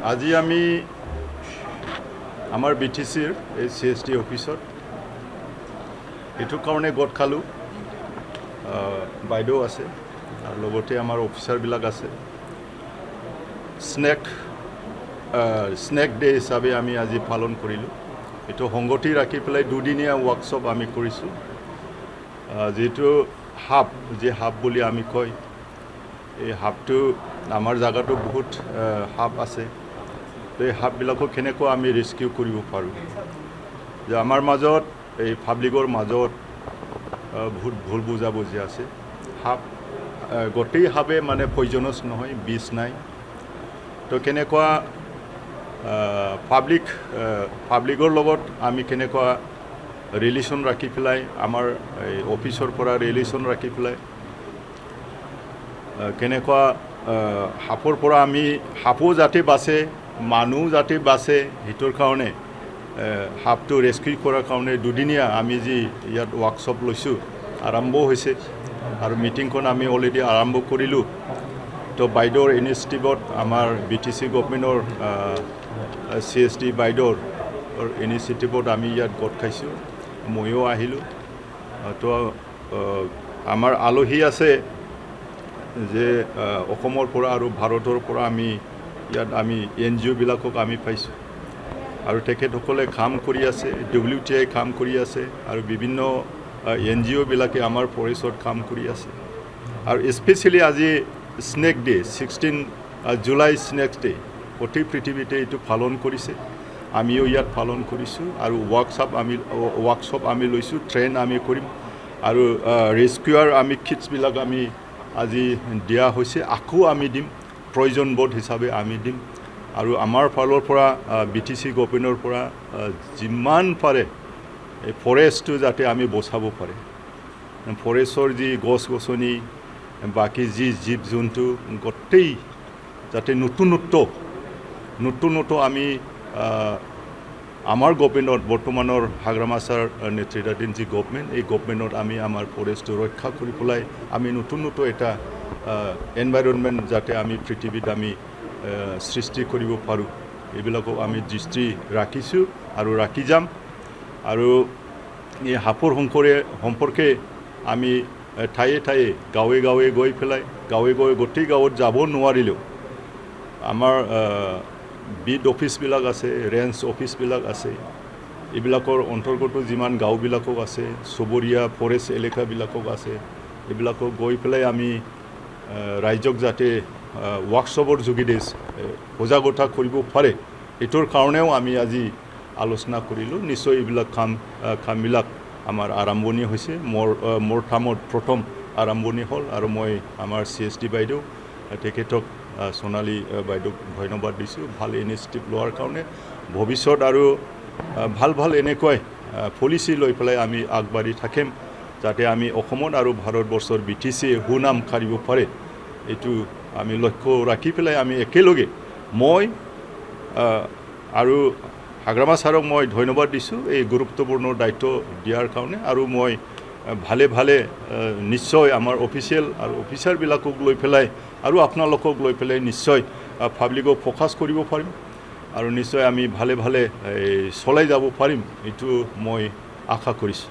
আজি আমি আমাৰ BTCৰ এই CSD অফিচত এইটো কাৰণে গোট খালোঁ। বাইদেউ আছে আৰু লগতে আমাৰ অফিচাৰবিলাক আছে। স্নেক ডে হিচাপে আমি আজি পালন কৰিলোঁ। এইটো সংগতি ৰাখি পেলাই দুদিনীয়া ৱৰ্কশ্বপ আমি কৰিছোঁ। যিটো হাব বুলি আমি কয়, এই হাবটো আমাৰ জাগাতো বহুত হাব আছে। তো এই হাববিলাকক কেনেকৈ আমি ৰেস্কিউ কৰিব পাৰোঁ, যে আমাৰ মাজত এই পাব্লিকৰ মাজত বহুত ভুল বুজাবুজি আছে। হাব গোটেই হাবে মানে পয়জনাছ নহয়, বিষ নাই। তো কেনেকুৱা পাব্লিকৰ লগত আমি কেনেকুৱা ৰিলেশ্যন ৰাখি পেলাই, আমাৰ এই অফিচৰ পৰা ৰিলেশ্যন ৰাখি পেলাই কেনেকুৱা সাপৰ পৰা আমি সাপো যাতে বাচে, মানুহ যাতে বাচে, সেইটোৰ কাৰণে সাপটো ৰেস্কিউ কৰাৰ কাৰণে দুদিনীয়া আমি যি ইয়াত ৱৰ্কশ্বপ লৈছোঁ, আৰম্ভ হৈছে আৰু মিটিংখন আমি অলৰেডি আৰম্ভ কৰিলোঁ। তো বাইদেউৰ ইনিচিয়েটিভত আমাৰ BTC গভৰ্ণমেণ্টৰ CSD বাইদেউৰ ইনিচিয়েটিভত আমি ইয়াত গোট খাইছোঁ, ময়ো আহিলোঁ। তো আমাৰ আলহী আছে যে অসমৰ পৰা আৰু ভাৰতৰ পৰা ইয়াত আমি NGO বিলাকক আমি পাইছোঁ আৰু তেখেতসকলে কাম কৰি আছে, WTI কাম কৰি আছে আৰু বিভিন্ন NGO বিলাকে আমাৰ ফৰেষ্টত কাম কৰি আছে। আৰু স্পেচিয়েলি আজি snack day, 16 July snack day, গোটেই পৃথিৱীতে এইটো পালন কৰিছে। আমিও ইয়াত পালন কৰিছোঁ আৰু ৱৰ্কশ্বপ আমি লৈছোঁ, ট্ৰেইন আমি কৰিম আৰু ৰেস্কিউৰ আমি কিটছবিলাক আমি আজি দিয়া হৈছে, আকৌ আমি দিম, প্ৰয়োজন বোধ হিচাপে আমি দিম। আৰু আমাৰ ফালৰ পৰা BTC গভৰ্ণমেণ্টৰ পৰা যিমান পাৰে এই ফৰেষ্টটো যাতে আমি বচাব পাৰে, ফৰেষ্টৰ যি গছ গছনি, বাকী যি জীৱ জন্তু গোটেই যাতে নতুনত্ব আমি আমাৰ গভৰ্ণমেণ্টত, বৰ্তমানৰ হাগ্ৰামা ছাৰ নেতৃত্বাধীন যি গভৰ্ণমেণ্ট, এই গভৰ্ণমেণ্টত আমি আমাৰ ফৰেষ্টটো ৰক্ষা কৰি পেলাই আমি নতুন এটা এনভাইৰনমেণ্ট যাতে আমি পৃথিৱীত আমি সৃষ্টি কৰিব পাৰোঁ, এইবিলাকক আমি দৃষ্টি ৰাখিছোঁ আৰু ৰাখি যাম। আৰু এই সাপৰ সম্পৰ্কে আমি ঠায়ে গাঁৱে গৈ পেলাই, গোটেই গাঁৱত যাব নোৱাৰিলেও আমাৰ বিট অফিচবিলাক আছে, ৰেঞ্জ অফিচবিলাক আছে, এইবিলাকৰ অন্তৰ্গত যিমান গাঁওবিলাকক আছে, চুবুৰীয়া ফৰেষ্ট এলেকাবিলাকক আছে, এইবিলাকক গৈ পেলাই আমি ৰাইজক যাতে ৱৰ্কশ্বপৰ যোগেদি সজাগতা কৰিব পাৰে, এইটোৰ কাৰণেও আমি আজি আলোচনা কৰিলোঁ। নিশ্চয় এইবিলাক কামবিলাক আমাৰ আৰম্ভণি হৈছে, মোৰ কামত প্ৰথম আৰম্ভণি হ'ল আৰু মই আমাৰ CSD বাইদেউ তেখেতক সোণালী বাইদেউক ধন্যবাদ দিছোঁ ভাল ইনিচিয়েটিভ লোৱাৰ কাৰণে। ভৱিষ্যত আৰু ভাল এনেকৈ পলিচি লৈ পেলাই আমি আগবাঢ়ি থাকিম, যাতে আমি অসমত আৰু ভাৰতবৰ্ষৰ BTC সুনাম কাঢ়িব পাৰে, এইটো আমি লক্ষ্য ৰাখি পেলাই আমি একেলগে, মই আৰু হাগ্ৰামা ছাৰক মই ধন্যবাদ দিছোঁ এই গুৰুত্বপূৰ্ণ দায়িত্ব দিয়াৰ কাৰণে। আৰু মই ভালে নিশ্চয় আমাৰ অফিচিয়েল আৰু অফিচাৰবিলাকক লৈ পেলাই আৰু আপোনালোকক লৈ পেলাই নিশ্চয় পাব্লিকক ফ'কাছ কৰিব পাৰিম আৰু নিশ্চয় আমি ভালে চলাই যাব পাৰিম, এইটো মই আশা কৰিছোঁ।